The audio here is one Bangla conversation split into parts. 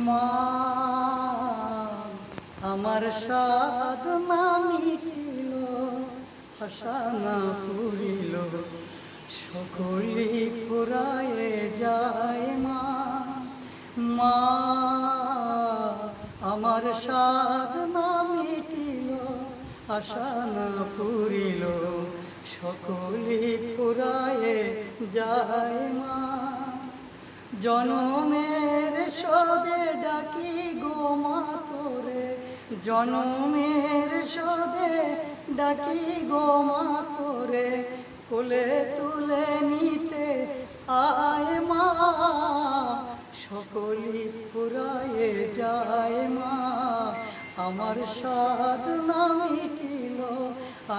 মা আমার সাধনা মিটিল, আশা না পুরিল, সকলি ফুরায়ে যায় মা। মা আমার সাধনা মিটিল, আশা না পুরিল, সকলি ফুরায়ে যায় মা। জনমের শোধে ডাকি গো মা তোরে, জনমের শোধে ডাকি গো মা তোরে, কোলে তুলে নিতে আয় মা। সকলি ফুরায়ে যায় মা, আমার সাধনা মিটিল,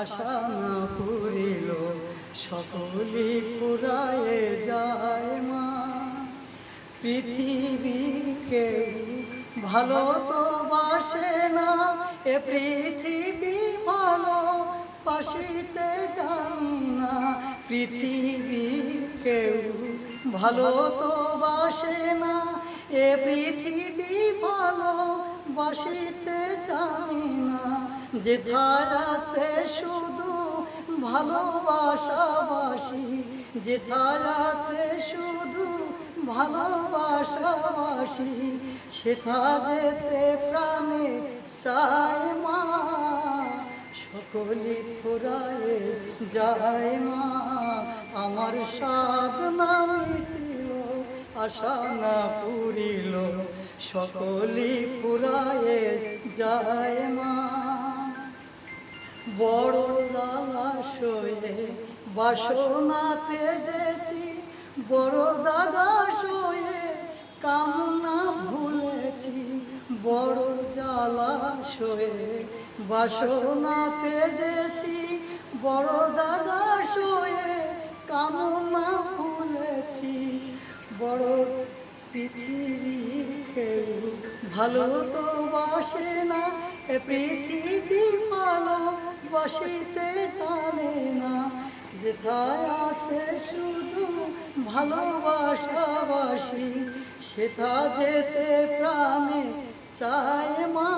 আশা না পুরিল, সকলি ফুরায়ে যায় মা। পৃথিবীর কেউ ভালো তো বাসে না, এ পৃথিবী ভালো বাসিতে জানি না। পৃথিবীর কেউ ভালো তো বাসে না, এ পৃথিবী ভালো বাসিতে জানি না। যেথায় আছে শুধু ভালোবাসাবাসি, যেথায় আছে শুধু ভালোবাসাবাসি, সেথা যেতে প্রাণে চায় মা। সকলি ফুরায়ে যায় মা, আমার সাধনা মিটিল, আশা না পুরিল, সকলি ফুরায়ে যায় মা। বড় জলাশয়ে বাসনাতে যেছি, বড় দাদা শোয়ে কামনা ভুলেছি। বড় জলাশয়ে বাসনাতে যেছি, বড় দাদা শোয়ে কামনা ভুলেছি। বড় পৃথিবীর কেউ ভালো তো বাসে না, এ পৃথিবী ভালো বাসিতে জানে না। যেথায় আছে শুধু ভালোবাসাবাসি, সেথা যেতে প্রাণে চায় মা।